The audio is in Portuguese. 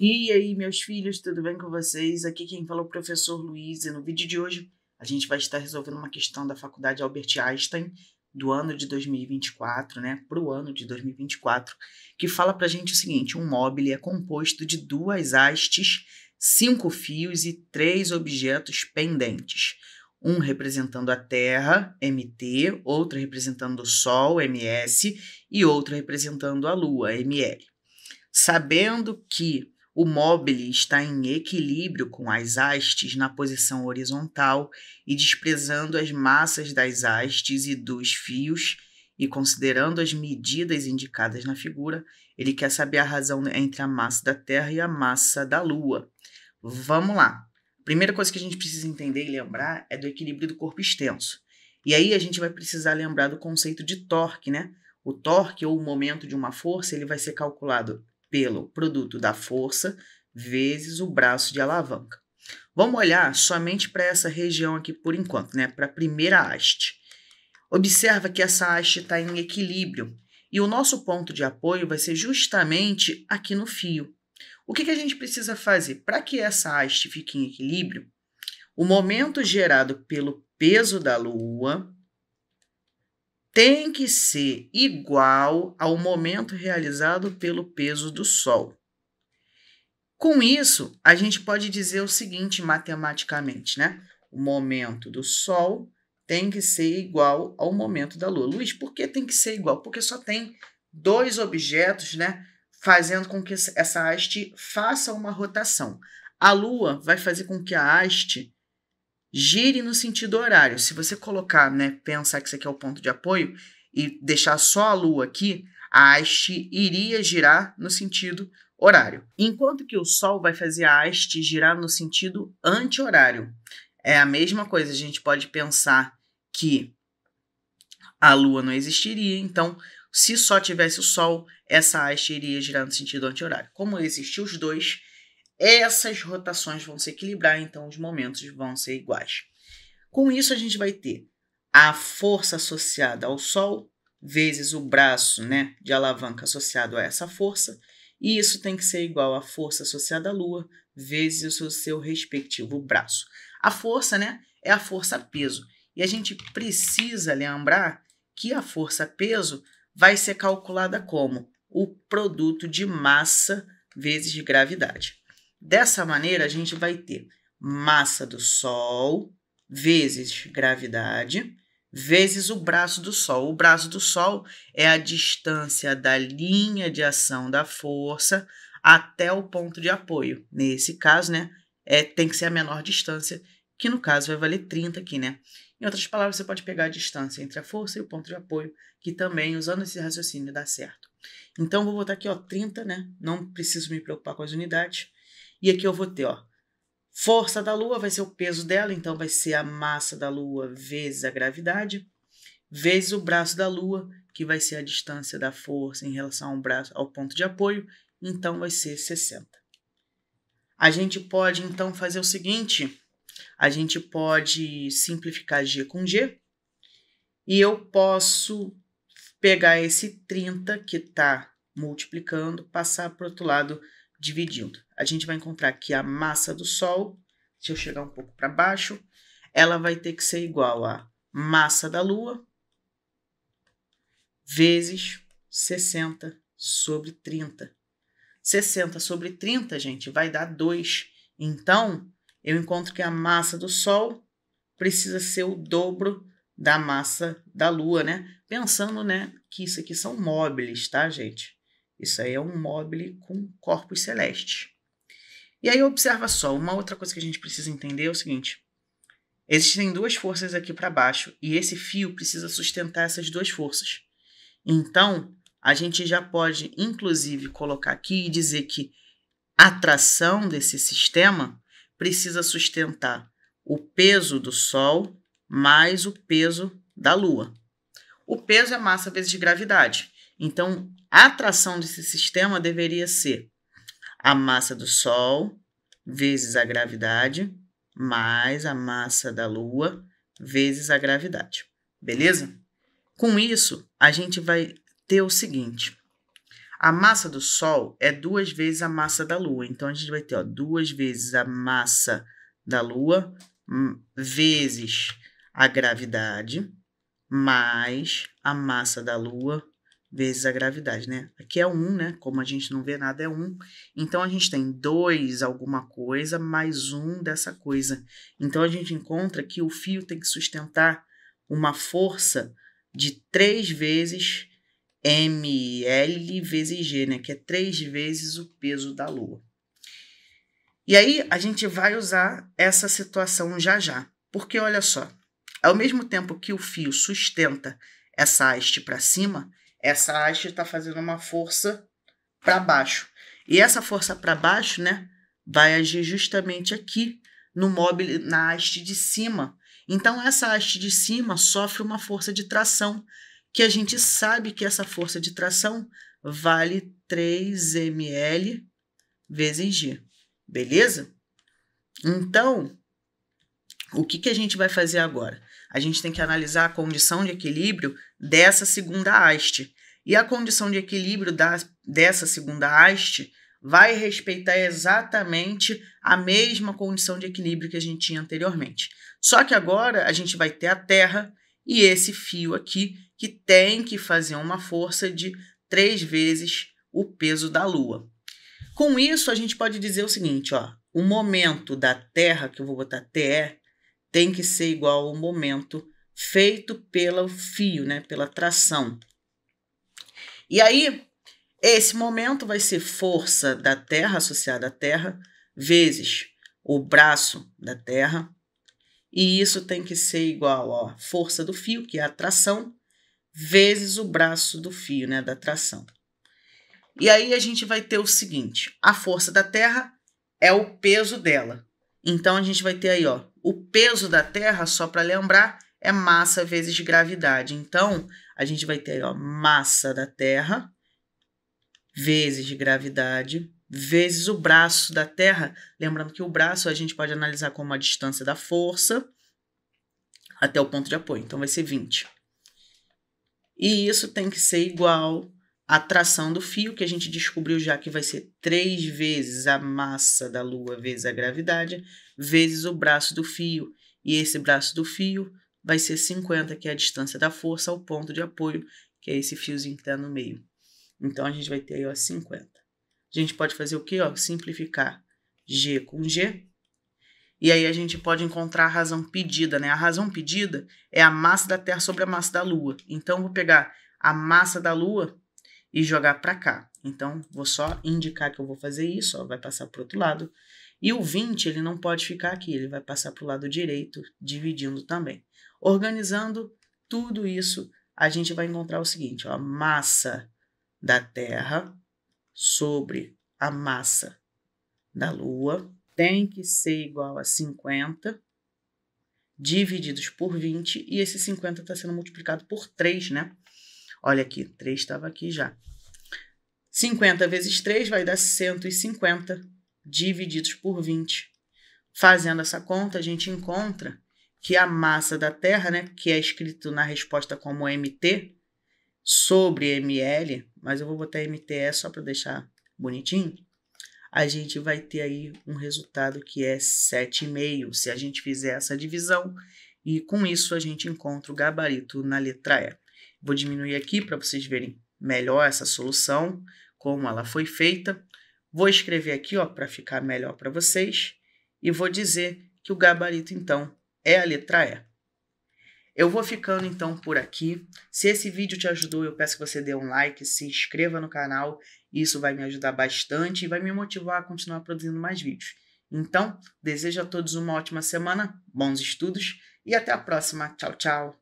E aí, meus filhos, tudo bem com vocês? Aqui quem fala é o professor Luiz, e no vídeo de hoje a gente vai estar resolvendo uma questão da Faculdade Albert Einstein do ano de 2024, né, para o ano de 2024, que fala para a gente o seguinte: um móvel é composto de duas hastes, 5 fios e 3 objetos pendentes. Um representando a Terra, MT, outro representando o Sol, MS, e outro representando a Lua, ML. Sabendo que o móvel está em equilíbrio com as hastes na posição horizontal e desprezando as massas das hastes e dos fios e considerando as medidas indicadas na figura, ele quer saber a razão entre a massa da Terra e a massa da Lua. Vamos lá. Primeira coisa que a gente precisa entender e lembrar é do equilíbrio do corpo extenso. E aí a gente vai precisar lembrar do conceito de torque, né? O torque, ou o momento de uma força, ele vai ser calculado pelo produto da força vezes o braço de alavanca. Vamos olhar somente para essa região aqui por enquanto, né? Para a primeira haste. Observa que essa haste está em equilíbrio e o nosso ponto de apoio vai ser justamente aqui no fio. O que a gente precisa fazer? Para que essa haste fique em equilíbrio, o momento gerado pelo peso da Lua tem que ser igual ao momento realizado pelo peso do Sol. Com isso, a gente pode dizer o seguinte matematicamente, né? O momento do Sol tem que ser igual ao momento da Lua. Luiz, por que tem que ser igual? Porque só tem dois objetos, né? Fazendo com que essa haste faça uma rotação. A Lua vai fazer com que a haste gire no sentido horário. Se você colocar, né, pensar que isso aqui é o ponto de apoio e deixar só a Lua aqui, a haste iria girar no sentido horário. Enquanto que o Sol vai fazer a haste girar no sentido anti-horário. É a mesma coisa, a gente pode pensar que a Lua não existiria, então se só tivesse o Sol, essa haste iria girar no sentido anti-horário. Como existem os dois, essas rotações vão se equilibrar, então os momentos vão ser iguais. Com isso, a gente vai ter a força associada ao Sol vezes o braço, né, de alavanca associado a essa força, e isso tem que ser igual à força associada à Lua vezes o seu respectivo braço. A força, né, é a força-peso, e a gente precisa lembrar que a força-peso vai ser calculada como o produto de massa vezes gravidade. Dessa maneira, a gente vai ter massa do Sol vezes gravidade vezes o braço do Sol. O braço do Sol é a distância da linha de ação da força até o ponto de apoio. Nesse caso, né, tem que ser a menor distância, que no caso vai valer 30 aqui, né? Em outras palavras, você pode pegar a distância entre a força e o ponto de apoio, que também, usando esse raciocínio, dá certo. Então, vou botar aqui, ó, 30, né? Não preciso me preocupar com as unidades. E aqui eu vou ter, ó, força da Lua vai ser o peso dela, então vai ser a massa da Lua vezes a gravidade, vezes o braço da Lua, que vai ser a distância da força em relação ao braço, ao ponto de apoio, então vai ser 60. A gente pode, então, fazer o seguinte: a gente pode simplificar G com G, e eu posso pegar esse 30 que está multiplicando, passar para o outro lado dividindo. A gente vai encontrar que a massa do Sol, se eu chegar um pouco para baixo, ela vai ter que ser igual a massa da Lua vezes 60 sobre 30. 60 sobre 30, gente, vai dar 2. Então, eu encontro que a massa do Sol precisa ser o dobro da massa da Lua, né? Pensando, né, que isso aqui são móveis, tá, gente? Isso aí é um móvel com corpos celestes. E aí, observa só, uma outra coisa que a gente precisa entender é o seguinte: existem duas forças aqui para baixo e esse fio precisa sustentar essas duas forças. Então, a gente já pode, inclusive, colocar aqui e dizer que a tração desse sistema precisa sustentar o peso do Sol mais o peso da Lua. O peso é massa vezes gravidade. Então, a atração desse sistema deveria ser a massa do Sol vezes a gravidade mais a massa da Lua vezes a gravidade. Beleza? Com isso, a gente vai ter o seguinte: A massa do Sol é 2 vezes a massa da Lua. Então, a gente vai ter 2 vezes a massa da Lua vezes a gravidade mais a massa da Lua vezes a gravidade, né? Aqui é 1, né? Como a gente não vê nada, é 1. Então, a gente tem 2 alguma coisa mais 1 dessa coisa. Então, a gente encontra que o fio tem que sustentar uma força de 3 vezes ml vezes G, né? Que é 3 vezes o peso da Lua. E aí, a gente vai usar essa situação já já. Porque, olha só, ao mesmo tempo que o fio sustenta essa haste para cima, essa haste está fazendo uma força para baixo. E essa força para baixo, né, vai agir justamente aqui no móvel, na haste de cima. Então, essa haste de cima sofre uma força de tração, que a gente sabe que essa força de tração vale 3 ml vezes G. Beleza? Então, o que a gente vai fazer agora? A gente tem que analisar a condição de equilíbrio dessa segunda haste. E a condição de equilíbrio dessa segunda haste vai respeitar exatamente a mesma condição de equilíbrio que a gente tinha anteriormente. Só que agora a gente vai ter a Terra e esse fio aqui que tem que fazer uma força de 3 vezes o peso da Lua. Com isso, a gente pode dizer o seguinte, ó, o momento da Terra, que eu vou botar TE, tem que ser igual ao momento feito pelo fio, né, pela tração. E aí, esse momento vai ser força da Terra associada à Terra vezes o braço da Terra. E isso tem que ser igual à força do fio, que é a tração, vezes o braço do fio, né, da tração. E aí a gente vai ter o seguinte, a força da Terra é o peso dela. Então, a gente vai ter aí, ó, o peso da Terra, só para lembrar, é massa vezes gravidade. Então, a gente vai ter aí, ó, massa da Terra vezes gravidade vezes o braço da Terra. Lembrando que o braço a gente pode analisar como a distância da força até o ponto de apoio. Então, vai ser 20. E isso tem que ser igual à tração do fio, que a gente descobriu já que vai ser 3 vezes a massa da Lua vezes a gravidade, vezes o braço do fio. E esse braço do fio vai ser 50, que é a distância da força ao ponto de apoio, que é esse fiozinho que está no meio. Então, a gente vai ter aí, ó, 50. A gente pode fazer o quê? Ó, simplificar G com G. E aí a gente pode encontrar a razão pedida, né? A razão pedida é a massa da Terra sobre a massa da Lua. Então, eu vou pegar a massa da Lua e jogar para cá. Então, vou só indicar que eu vou fazer isso, ó, vai passar para o outro lado. E o 20, ele não pode ficar aqui, ele vai passar para o lado direito, dividindo também. Organizando tudo isso, a gente vai encontrar o seguinte, ó, massa da Terra sobre a massa da Lua tem que ser igual a 50 divididos por 20, e esse 50 está sendo multiplicado por 3, né? Olha aqui, 3 estava aqui já. 50 vezes 3 vai dar 150 divididos por 20. Fazendo essa conta, a gente encontra que a massa da Terra, né, que é escrito na resposta como MT, sobre ml, mas eu vou botar MTE só para deixar bonitinho, a gente vai ter aí um resultado que é 7,5, se a gente fizer essa divisão, e com isso a gente encontra o gabarito na letra E. Vou diminuir aqui para vocês verem melhor essa solução, como ela foi feita. Vou escrever aqui, ó, para ficar melhor para vocês, e vou dizer que o gabarito, então, é a letra E. Eu vou ficando, então, por aqui. Se esse vídeo te ajudou, eu peço que você dê um like, se inscreva no canal. Isso vai me ajudar bastante e vai me motivar a continuar produzindo mais vídeos. Então, desejo a todos uma ótima semana, bons estudos e até a próxima. Tchau, tchau!